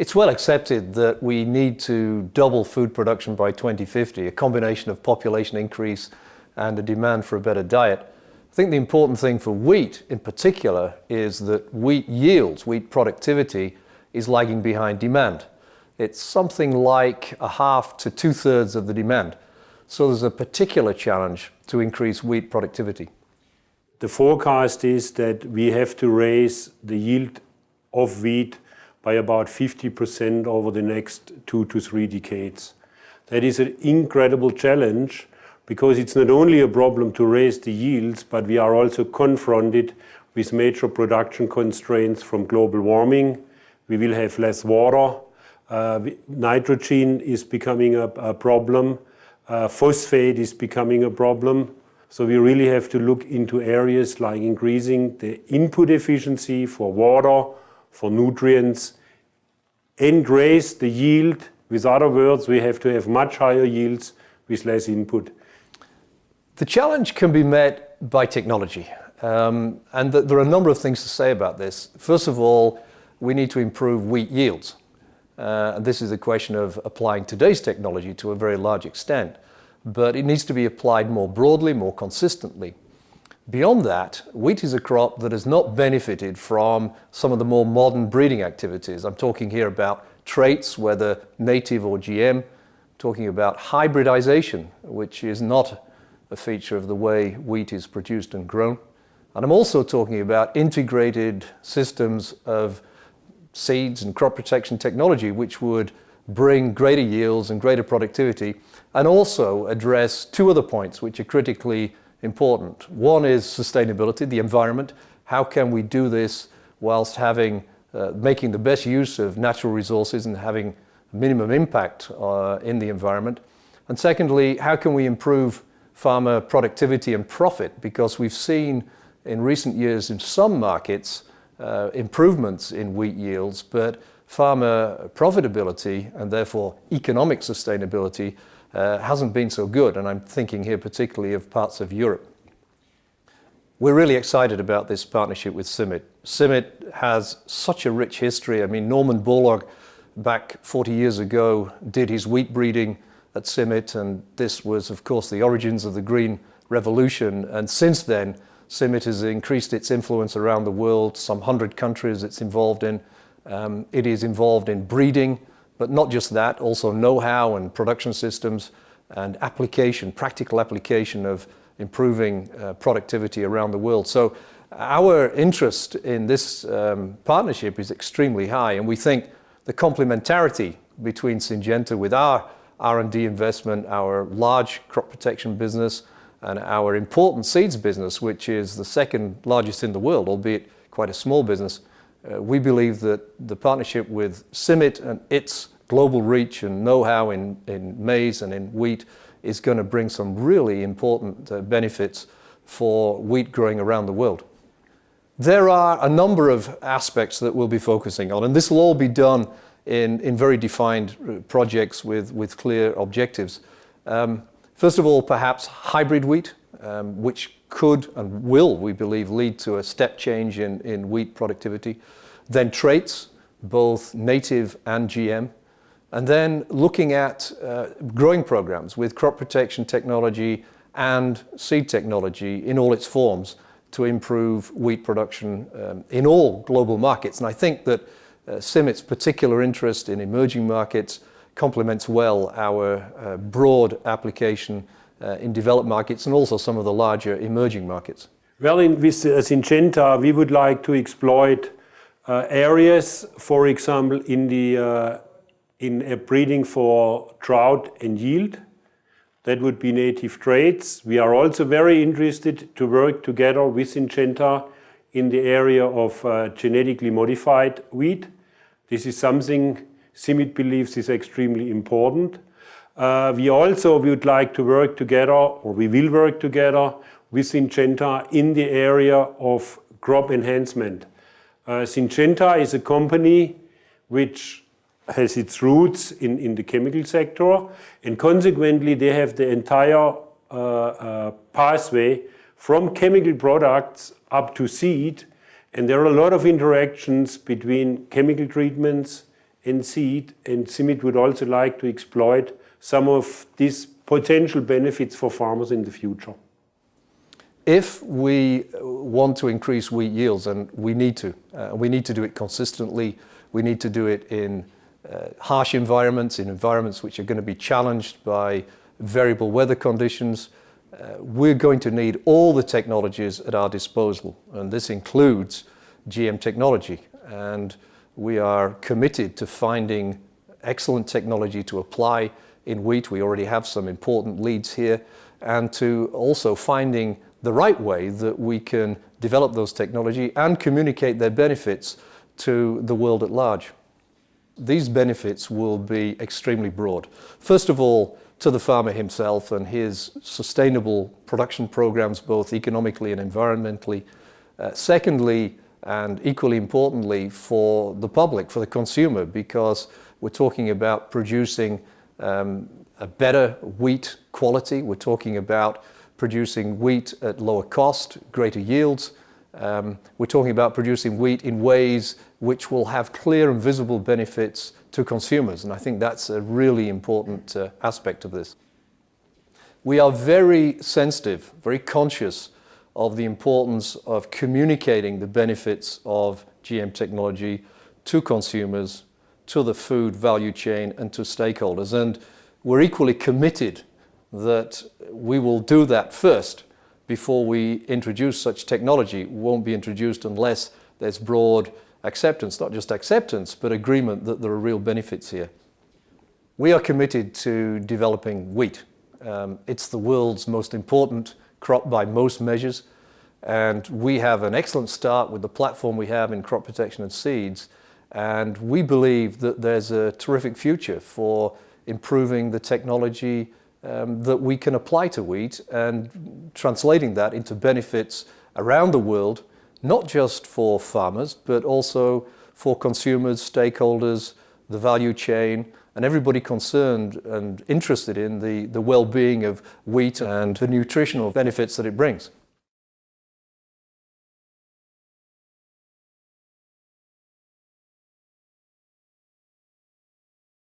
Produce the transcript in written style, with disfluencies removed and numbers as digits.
It's well accepted that we need to double food production by 2050, a combination of population increase and a demand for a better diet. I think the important thing for wheat in particular is that wheat yields, wheat productivity is lagging behind demand. It's something like a half to 2/3 of the demand. So there's a particular challenge to increase wheat productivity. The forecast is that we have to raise the yield of wheat by about 50% over the next 2 to 3 decades. That is an incredible challenge because it's not only a problem to raise the yields, but we are also confronted with major production constraints from global warming. We will have less water. Nitrogen is becoming a problem. Phosphate is becoming a problem. So we really have to look into areas like increasing the input efficiency for water, for nutrients, and raise the yield. With other words, we have to have much higher yields with less input. The challenge can be met by technology. And there are a number of things to say about this. First of all, we need to improve wheat yields. And this is a question of applying today's technology to a very large extent. But it needs to be applied more broadly, more consistently. Beyond that, wheat is a crop that has not benefited from some of the more modern breeding activities. I'm talking here about traits, whether native or GM, talking about hybridization, which is not a feature of the way wheat is produced and grown. And I'm also talking about integrated systems of seeds and crop protection technology, which would bring greater yields and greater productivity, and also address 2 other points which are critically important. One is sustainability, the environment. How can we do this whilst making the best use of natural resources and having minimum impact in the environment? And secondly, how can we improve farmer productivity and profit? Because we've seen in recent years in some markets improvements in wheat yields, but farmer profitability and therefore economic sustainability hasn't been so good, and I'm thinking here particularly of parts of Europe. We're really excited about this partnership with CIMMYT. CIMMYT has such a rich history. I mean, Norman Borlaug, back 40 years ago, did his wheat breeding at CIMMYT, and this was, of course, the origins of the Green Revolution. And since then, CIMMYT has increased its influence around the world, some 100 countries it's involved in. It is involved in breeding, but not just that, also know-how and production systems and application, practical application of improving productivity around the world. So our interest in this partnership is extremely high, and we think the complementarity between Syngenta with our R&D investment, our large crop protection business, and our important seeds business, which is the second largest in the world, albeit quite a small business, we believe that the partnership with CIMMYT and its global reach and know-how in maize and in wheat is going to bring some really important benefits for wheat growing around the world. There are a number of aspects that we'll be focusing on, and this will all be done in very defined projects with clear objectives. First of all, perhaps hybrid wheat, which could and will, we believe, lead to a step change in wheat productivity. Then traits, both native and GM. And then looking at growing programs with crop protection technology and seed technology in all its forms to improve wheat production in all global markets. And I think that CIMMYT's particular interest in emerging markets complements well our broad application in developed markets and also some of the larger emerging markets. Well, with Syngenta, we would like to exploit areas, for example, in breeding for drought and yield. That would be native traits. We are also very interested to work together with Syngenta in the area of genetically modified wheat. This is something CIMMYT believes is extremely important. We also would like to work together, or we will work together with Syngenta in the area of crop enhancement. Syngenta is a company which has its roots in the chemical sector, and consequently they have the entire pathway from chemical products up to seed, and there are a lot of interactions between chemical treatments and seed, and CIMMYT would also like to exploit some of these potential benefits for farmers in the future. If we want to increase wheat yields, and we need to do it consistently, we need to do it in harsh environments, in environments which are going to be challenged by variable weather conditions, we're going to need all the technologies at our disposal, and this includes GM technology. And we are committed to finding excellent technology to apply in wheat. We already have some important leads here, and to also finding the right way that we can develop those technology and communicate their benefits to the world at large. These benefits will be extremely broad. First of all, to the farmer himself and his sustainable production programs, both economically and environmentally. Secondly, and equally importantly, for the public, for the consumer, because we're talking about producing a better wheat quality. We're talking about producing wheat at lower cost, greater yields. We're talking about producing wheat in ways which will have clear and visible benefits to consumers, and I think that's a really important aspect of this. We are very sensitive, very conscious of the importance of communicating the benefits of GM technology to consumers, to the food value chain, and to stakeholders. And we're equally committed that we will do that first before we introduce such technology. It won't be introduced unless there's broad acceptance, not just acceptance, but agreement that there are real benefits here. We are committed to developing wheat. It's the world's most important crop by most measures, and we have an excellent start with the platform we have in crop protection and seeds, and we believe that there's a terrific future for improving the technology that we can apply to wheat and translating that into benefits around the world, not just for farmers, but also for consumers, stakeholders, the value chain, and everybody concerned and interested in the well-being of wheat and the nutritional benefits that it brings.